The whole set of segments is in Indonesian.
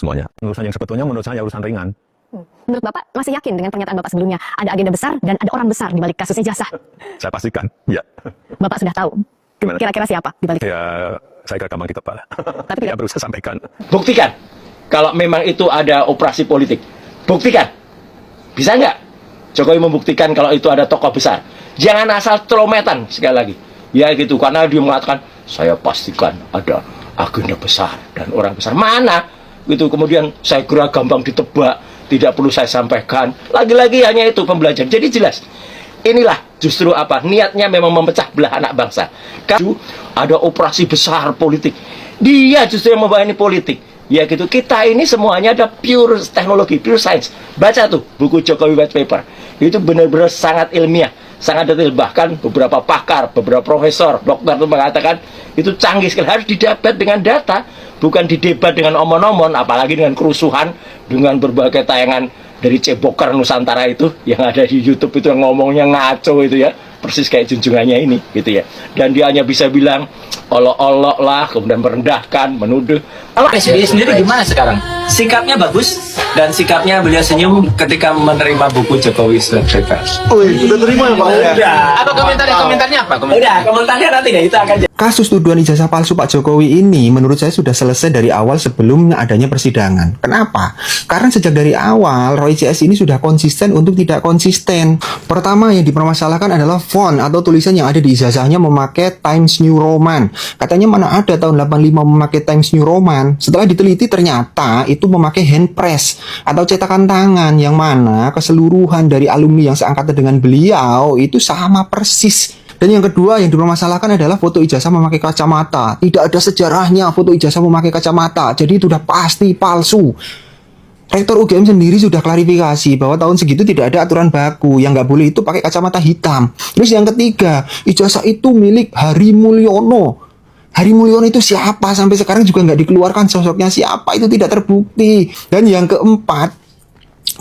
semuanya. Urusan yang sebetulnya menurut saya urusan ringan. Menurut Bapak masih yakin dengan pernyataan Bapak sebelumnya ada agenda besar dan ada orang besar di balik kasus ijazah? Saya pastikan, ya. Bapak sudah tahu. Gimana? Kira-kira siapa di balik? Ya, saya kira gampang kita Pak. Tapi Ya tidak. berusaha sampaikan. Buktikan kalau memang itu ada operasi politik. Buktikan. Bisa nggak Jokowi membuktikan kalau itu ada tokoh besar? Jangan asal trometan sekali lagi. Ya gitu, karena dia mengatakan saya pastikan ada agenda besar dan orang besar. Mana? Gitu, kemudian saya kira gampang ditebak, tidak perlu saya sampaikan. Lagi-lagi hanya itu pembelajaran. Jadi jelas. Inilah justru apa? Niatnya memang memecah belah anak bangsa. Kalau ada operasi besar politik, dia justru yang membawa ini politik. Ya gitu, kita ini semuanya ada pure teknologi, pure science. Baca tuh buku Jokowi White Paper. Itu benar-benar sangat ilmiah, sangat detail. Bahkan beberapa pakar, beberapa profesor, dokter itu mengatakan itu canggih sekali. Harus didebat dengan data, bukan didebat dengan omon-omon, apalagi dengan kerusuhan, dengan berbagai tayangan dari Ceboker Nusantara itu yang ada di YouTube itu yang ngomongnya ngaco itu ya, persis kayak junjungannya ini gitu ya. Dan dia hanya bisa bilang olok-olok lah, kemudian merendahkan, menuduh. SBY sendiri gimana sekarang? Sikapnya bagus dan sikapnya beliau senyum ketika menerima buku Jokowi White Paper. Udah terima ya Pak? Udah. Apa komentarnya apa? Udah, komentarnya nanti deh, itu akan. Kasus tuduhan ijazah palsu Pak Jokowi ini menurut saya sudah selesai dari awal sebelum adanya persidangan. Kenapa? Karena sejak dari awal Roy CS ini sudah konsisten untuk tidak konsisten. Pertama yang dipermasalahkan adalah font atau tulisan yang ada di ijazahnya memakai Times New Roman. Katanya mana ada tahun 85 memakai Times New Roman. Setelah diteliti ternyata itu memakai hand press atau cetakan tangan yang mana keseluruhan dari alumni yang seangkatan dengan beliau itu sama persis. Dan yang kedua yang dipermasalahkan adalah foto ijazah memakai kacamata. Tidak ada sejarahnya foto ijazah memakai kacamata. Jadi itu sudah pasti palsu. Rektor UGM sendiri sudah klarifikasi bahwa tahun segitu tidak ada aturan baku. Yang nggak boleh itu pakai kacamata hitam. Terus yang ketiga, ijazah itu milik Hari Mulyono. Hari Mulyono itu siapa? Sampai sekarang juga nggak dikeluarkan sosoknya siapa. Itu tidak terbukti. Dan yang keempat,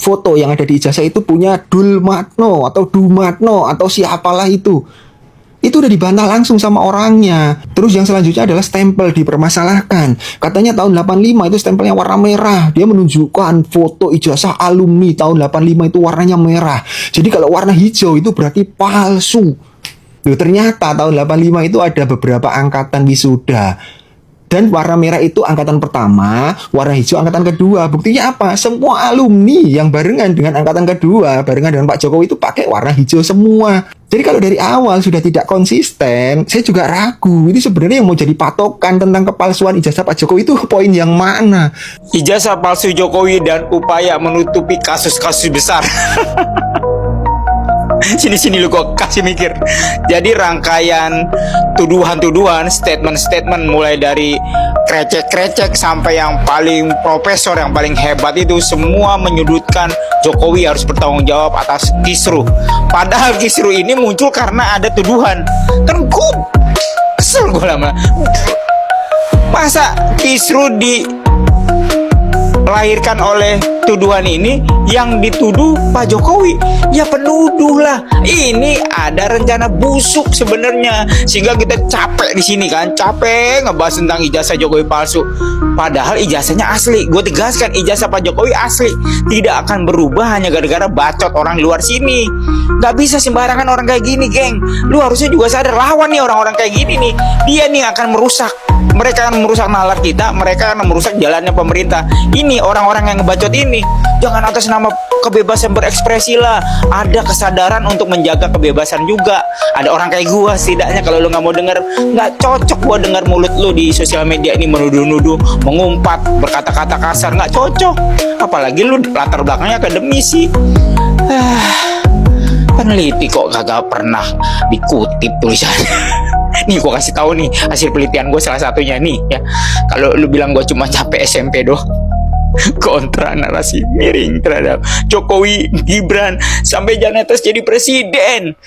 foto yang ada di ijazah itu punya Dulmatno atau Dumatno atau siapalah itu. Itu udah dibantah langsung sama orangnya. Terus yang selanjutnya adalah stempel dipermasalahkan. Katanya tahun 85 itu stempelnya warna merah. Dia menunjukkan foto ijazah alumni tahun 85 itu warnanya merah. Jadi kalau warna hijau itu berarti palsu. Loh, ternyata tahun 85 itu ada beberapa angkatan wisuda. Dan warna merah itu angkatan pertama, warna hijau angkatan kedua. Buktinya apa? Semua alumni yang barengan dengan angkatan kedua, barengan dengan Pak Jokowi itu pakai warna hijau semua. Jadi kalau dari awal sudah tidak konsisten, saya juga ragu. Ini sebenarnya yang mau jadi patokan tentang kepalsuan ijazah Pak Jokowi itu poin yang mana? Ijazah palsu Jokowi dan upaya menutupi kasus-kasus besar. Sini lu kok kasih mikir. Jadi rangkaian tuduhan-tuduhan, statement-statement mulai dari krecek-krecek sampai yang paling profesor, yang paling hebat itu semua menyudutkan Jokowi harus bertanggung jawab atas kisruh. Padahal kisruh ini muncul karena ada tuduhan. Kan gue kesel gue lama. Masa kisruh dilahirkan oleh tuduhan ini, yang dituduh Pak Jokowi ya penuduh lah. Ini ada rencana busuk sebenarnya, sehingga kita capek di sini kan, capek ngebahas tentang ijazah Jokowi palsu. Padahal ijazahnya asli. Gue tegaskan, ijazah Pak Jokowi asli, tidak akan berubah hanya gara-gara bacot orang luar sini. Gak bisa sembarangan orang kayak gini, geng. Lu harusnya juga sadar, lawan nih orang-orang kayak gini nih. Dia nih akan merusak. Mereka akan merusak nalar kita, mereka akan merusak jalannya pemerintah. Ini orang-orang yang ngebacot ini, jangan atas nama kebebasan berekspresi lah. Ada kesadaran untuk menjaga kebebasan juga. Ada orang kayak gua, setidaknya kalau lu nggak mau denger, nggak cocok gua dengar mulut lu di sosial media ini menuduh-nuduh, mengumpat, berkata-kata kasar, nggak cocok. Apalagi lu latar belakangnya akademisi. Peneliti kok kagak pernah dikutip tulisannya. Nih gue kasih tahu nih hasil penelitian gue salah satunya nih ya. Kalau lu bilang gue cuma capek SMP doang, kontra narasi miring terhadap Jokowi, Gibran sampai Janetes jadi presiden.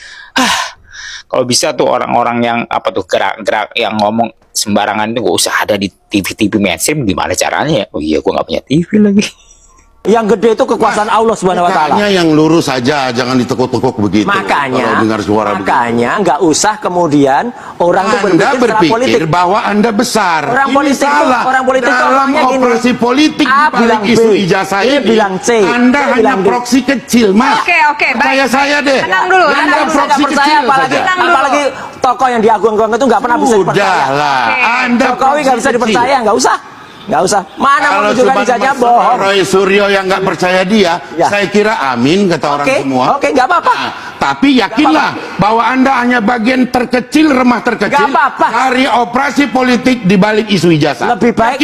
Kalau bisa tuh orang-orang yang apa tuh gerak-gerak yang ngomong sembarangan itu gak usah ada di TV-TV mainstream. Gimana caranya ya? Oh iya, gue nggak punya TV lagi. Yang gede itu kekuasaan Allah Subhanahu wa taala. Makanya yang lurus saja, jangan ditekuk-tekuk begitu. Makanya, kalau dengar suara nggak usah kemudian orang itu Anda berpikir berpikir bahwa Anda besar. Orang Ini politik itu- salah. orang politik itu dalam orangnya gini. operasi politik A balik bilang isu B, ijazah B ini, bilang C, Anda B hanya bilang D. proksi kecil, Mas. Oke, baik. Percaya saya deh. Tenang dulu, Anda tenang dulu. Saya nggak proksi percaya, kecil apalagi saja. Tenang dulu. apalagi tokoh yang diagung-agung itu nggak pernah bisa dipercaya. Sudahlah, Oke. Anda Jokowi nggak bisa proksi kecil. dipercaya, nggak usah. Mana Kalau menunjukkan cuma ijazahnya masalah bohong. Roy Suryo yang nggak percaya dia, Ya. saya kira amin kata orang Oke, semua. oke, nggak apa-apa. Nah, tapi yakinlah bahwa Anda hanya bagian terkecil, remah terkecil Nggak apa-apa. dari operasi politik di balik isu ijazah. Lebih baik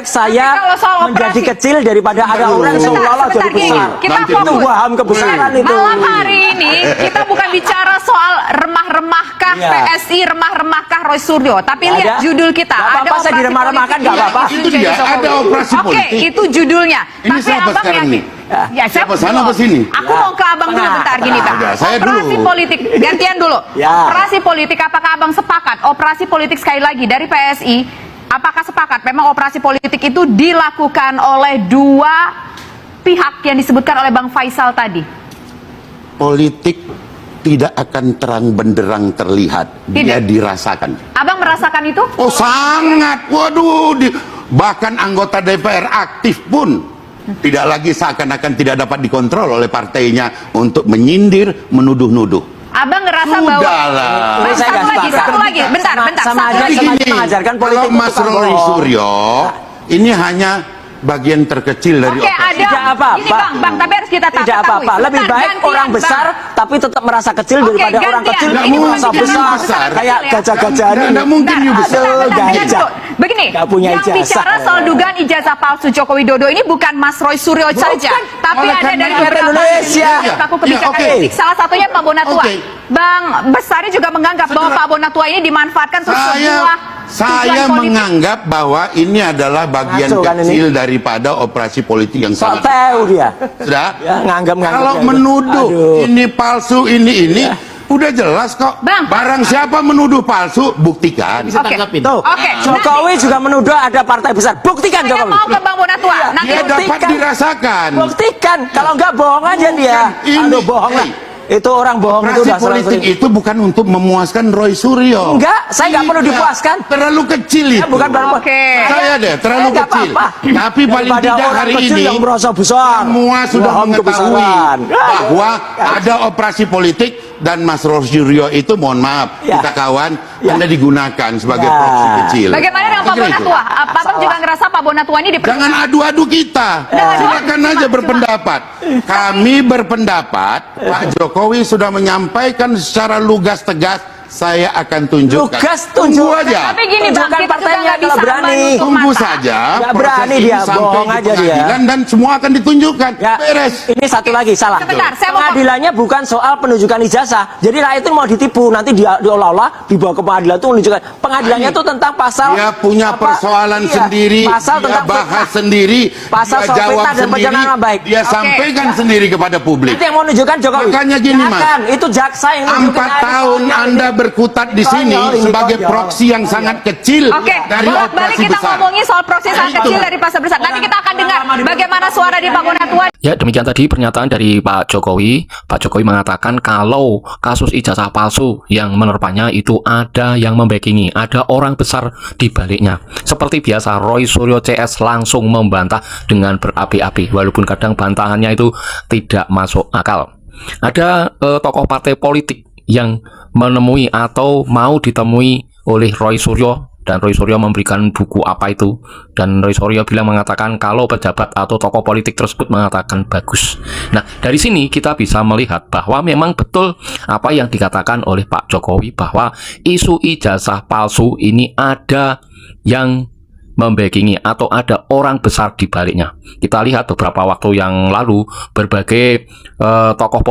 saya Tapi kalau soal menjadi operasi- kecil daripada ada Bentar, orang bentar, seolah-olah sebentar, jadi gini, besar. kita Nanti fokus. Itu waham kebesaran itu. Malam hari ini kita bukan bicara soal remah-remahkah Iya. PSI, remah-remahkah Roy Suryo, tapi Nggak lihat ada. judul kita. Nggak apa-apa, Ada saya operasi diremah-remahkan, politik nggak apa-apa. yang Itu dia, Jokowi. ada operasi Oke, politik. itu judulnya. Ini Tapi siapa abang sekarang yakin? nih? Ya, saya Siapa sana apa sini? Aku Ya. mau ke abang dulu Tengah, bentar gini, tengah. Bang. Udah, saya Operasi dulu. politik, gantian dulu. Ya. Operasi politik, apakah abang sepakat? Operasi politik sekali lagi dari PSI, apakah sepakat? Memang operasi politik itu dilakukan oleh dua pihak yang disebutkan oleh Bang Faisal tadi. Politik tidak akan terang benderang terlihat, dia Tidak. dirasakan. Abang merasakan itu? Oh sangat, waduh, bahkan anggota DPR aktif pun tidak lagi seakan-akan tidak dapat dikontrol oleh partainya untuk menyindir, menuduh-nuduh. Abang ngerasa bahwa Sudahlah. Bang, Ini saya nggak satu sepakat. lagi, bentar, Sama- bentar, sama satu aja, lagi. sama Begini, mengajarkan politik kalau itu Mas tukang Roy bohong. Suryo ini hanya bagian terkecil dari Oke, operasi. ada. Tidak apa-apa. Ini Bang, tapi harus kita Tidak ketahui. apa-apa. Lebih Bentar, baik gantian, orang besar Bang. tapi tetap merasa kecil Oke, daripada orang gantian. kecil Ini Nggak bukan merasa mungkin bicara besar. besar. Kayak ya. gajah-gajahan ini. Nggak mungkin you besar. Aduh, Bentar, gajah. Begini, Nggak punya yang ijazah. bicara soal dugaan ijazah palsu Joko Widodo ini bukan Mas Roy Suryo saja, tapi Oleh ada karena dari itu beberapa Indonesia. pelaku kebijakan Ya, oke. politik. Salah satunya Pak Bonatua. Oke. Bang Bestari juga menganggap bahwa Pak Bonatua ini dimanfaatkan untuk sebuah tujuan Saya politik. menganggap bahwa ini adalah bagian Ngaco kan kecil daripada operasi politik yang Sok sangat tahu dia. sudah. Ya, nganggap-nganggap Kalau dia. menuduh Aduh. ini palsu ini udah jelas kok. Bang. Barang siapa menuduh palsu buktikan. Oke. Tuh, Oke, Jokowi juga menuduh ada partai besar. Buktikan Saya Jokowi. mau ke Bang Bonatua. Nanti Dia dapat buktikan. dirasakan. Buktikan. Kalau enggak bohong aja dia. Ini- Aduh, bohong lah. Itu orang bohong itu Operasi udah politik sering. itu bukan untuk memuaskan Roy Suryo. Enggak, saya enggak perlu Tidak. dipuaskan. Terlalu kecil itu. Ya, bukan baru. Oke. Saya deh terlalu Enggak kecil. apa-apa. Tapi paling Daripada tidak orang hari kecil ini yang merasa besar. semua sudah Bohong mengetahui kebesaran. bahwa ada operasi politik dan Mas Roy Suryo itu mohon maaf Ya. kita kawan Ya. Anda digunakan sebagai Ya. proksi kecil. Bagaimana dengan Pak Saya kira itu. Bonatua? Apa Abang juga ngerasa Pak Bonatua ini Jangan adu-adu kita. Silakan aja berpendapat. Kami berpendapat Pak Jokowi sudah menyampaikan secara lugas tegas saya akan tunjukkan. Lugas Tunggu tunjukkan. aja. Tapi gini Bang, Tunjukkan kita juga partainya nggak kalau bisa berani. menutup Tunggu mata. saja Nggak proses berani ini dia, sampai bohong ke aja dia. pengadilan dan semua akan ditunjukkan. Ya, Beres. ini satu lagi salah. Sebentar, saya mau- Pengadilannya bukan soal penunjukan ijazah. Jadi rakyat itu mau ditipu, nanti dia diolah-olah dibawa ke pengadilan itu menunjukkan. Pengadilannya itu tentang pasal. Dia punya apa, persoalan iya, sendiri, Pasal dia tentang bahas fitnah. sendiri, Pasal dia soal jawab fitnah dan sendiri, pencemaran baik. dia Oke. sampaikan sendiri kepada publik. Nanti yang mau nunjukkan Jokowi. Makanya gini, Mas. Jangan, itu jaksa yang nunjukin. 4 tahun Anda berkutat di sini Konyol, ini sebagai konyol. proksi yang sangat kecil Oke, dari bolak-balik operasi kita besar. ngomongin soal proses yang Itu. kecil dari pasar besar. Nanti kita akan dengar bagaimana suara di Pak Bonatua. Ya, demikian tadi pernyataan dari Pak Jokowi. Pak Jokowi mengatakan kalau kasus ijazah palsu yang menerpanya itu ada yang membackingi, ada orang besar di baliknya. Seperti biasa, Roy Suryo CS langsung membantah dengan berapi-api, walaupun kadang bantahannya itu tidak masuk akal. Ada tokoh partai politik yang menemui atau mau ditemui oleh Roy Suryo, dan Roy Suryo memberikan buku apa itu, dan Roy Suryo bilang mengatakan kalau pejabat atau tokoh politik tersebut mengatakan bagus. Nah, dari sini kita bisa melihat bahwa memang betul apa yang dikatakan oleh Pak Jokowi bahwa isu ijazah palsu ini ada yang membackingi atau ada orang besar di baliknya. Kita lihat beberapa waktu yang lalu berbagai tokoh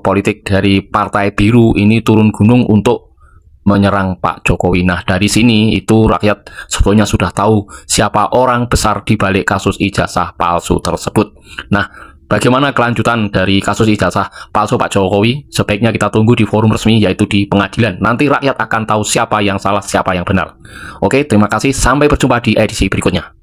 politik dari Partai Biru ini turun gunung untuk menyerang Pak Jokowi. Nah, dari sini itu rakyat sebetulnya sudah tahu siapa orang besar di balik kasus ijazah palsu tersebut. Nah, bagaimana kelanjutan dari kasus ijazah palsu Pak Jokowi? Sebaiknya kita tunggu di forum resmi, yaitu di pengadilan. Nanti rakyat akan tahu siapa yang salah, siapa yang benar. Oke, terima kasih. Sampai berjumpa di edisi berikutnya.